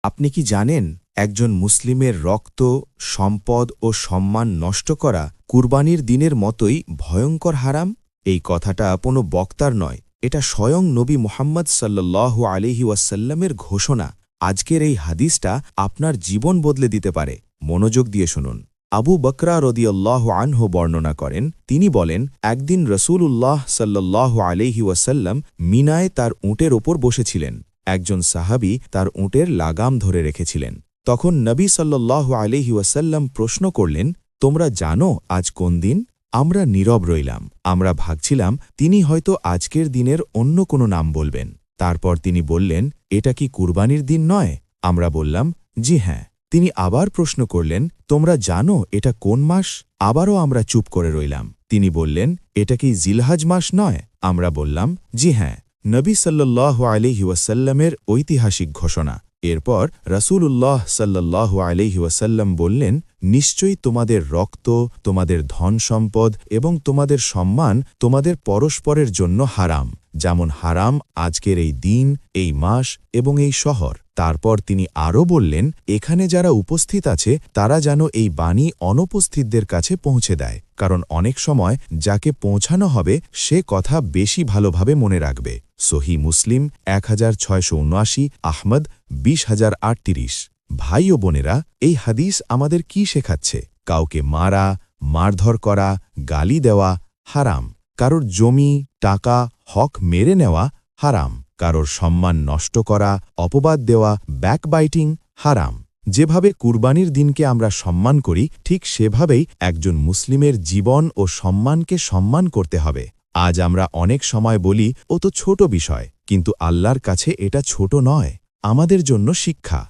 আপনি কি জানেন একজন মুসলিমের রক্ত, সম্পদ ও সম্মান নষ্ট করা কুরবানির দিনের মতোই ভয়ঙ্কর হারাম? এই কথাটা কোনো বক্তার নয়, এটা স্বয়ং নবী মুহাম্মদ সাল্লাল্লাহু আলাইহি ওয়াসাল্লামের ঘোষণা। আজকের এই হাদিসটা আপনার জীবন বদলে দিতে পারে। মনোযোগ দিয়ে শুনুন। আবু বকরা রাদিয়াল্লাহু আনহু বর্ণনা করেন, তিনি বলেন, একদিন রাসূলুল্লাহ সাল্লাল্লাহু আলাইহি ওয়াসাল্লাম মিনায় তার উটের ওপর বসেছিলেন। একজন সাহাবী তার উটের লাগাম ধরে রেখেছিলেন। তখন নবী সাল্লাল্লাহু আলাইহি ওয়াসাল্লাম প্রশ্ন করলেন, তোমরা জানো আজ কোন দিন? আমরা নীরব রইলাম। আমরা ভাবছিলাম তিনি হয়তো আজকের দিনের অন্য কোনো নাম বলবেন। তারপর তিনি বললেন, এটা কি কুরবানির দিন নয়? আমরা বললাম, জি হ্যাঁ। তিনি আবার প্রশ্ন করলেন, তোমরা জানো এটা কোন মাস? আবারও আমরা চুপ করে রইলাম। তিনি বললেন, এটা কি জিলহজ মাস নয়? আমরা বললাম, জি হ্যাঁ। নবী সাল্লাল্লাহু আলাইহি ওয়াসাল্লামের ঐতিহাসিক ঘোষণা। এরপর রাসূলুল্লাহ সাল্লাল্লাহু আলাইহি ওয়াসাল্লাম বললেন, নিশ্চয়ই তোমাদের রক্ত, তোমাদের ধন সম্পদ এবং তোমাদের সম্মান তোমাদের পরস্পরের জন্য হারাম, যেমন হারাম আজকের এই দিন, এই মাস এবং এই শহর। তারপর তিনি আরও বললেন, এখানে যারা উপস্থিত আছে তারা যেন এই বাণী অনুপস্থিতদের কাছে পৌঁছে দেয়, কারণ অনেক সময় যাকে পৌঁছানো হবে সে কথা বেশি ভালোভাবে মনে রাখবে। সহি মুসলিম 1679, আহমদ 20038। ভাই ও বোনেরা, এই হাদিস আমাদের কি শেখাচ্ছে? কাউকে মারা, মারধর করা, গালি দেওয়া হারাম। কারোর জমি, টাকা, হক মেরে নেওয়া হারাম। কারোর সম্মান নষ্ট করা, অপবাদ দেওয়া, ব্যাকবাইটিং হারাম। যেভাবে কুরবানির দিনকে আমরা সম্মান করি, ঠিক সেভাবেই একজন মুসলিমের জীবন ও সম্মানকে সম্মান করতে হবে। আজ আমরা অনেক সময় বলি, ও তো ছোট বিষয়, কিন্তু আল্লাহর কাছে এটা ছোট নয়। আমাদের জন্য শিক্ষা।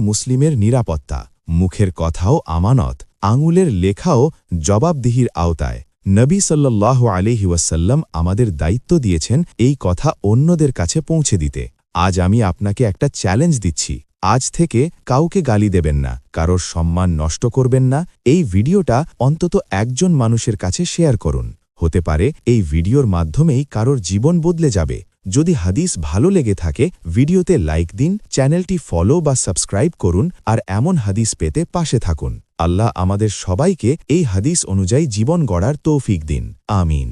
মুসলিমের নিরাপত্তা। মুখের কথাও আমানত, আঙুলের লেখাও জবাবদিহির আওতায়। নবী সাল্লাল্লাহু আলাইহি ওয়াসাল্লাম আমাদের দায়িত্ব দিয়েছেন এই কথা অন্যদের কাছে পৌঁছে দিতে। আজ আমি আপনাকে একটা চ্যালেঞ্জ দিচ্ছি। আজ থেকে কাউকে গালি দেবেন না, কারোর সম্মান নষ্ট করবেন না। এই ভিডিওটা অন্তত একজন মানুষের কাছে শেয়ার করুন। হতে পারে এই ভিডিওর মাধ্যমেই কারোর জীবন বদলে যাবে। যদি হাদিস ভালো লেগে থাকে, ভিডিওতে লাইক দিন, চ্যানেলটি ফলো বা সাবস্ক্রাইব করুন, আর এমন হাদিস পেতে পাশে থাকুন। আল্লাহ আমাদের সবাইকে এই হাদিস অনুযায়ী জীবন গড়ার তৌফিক দিন। আমিন।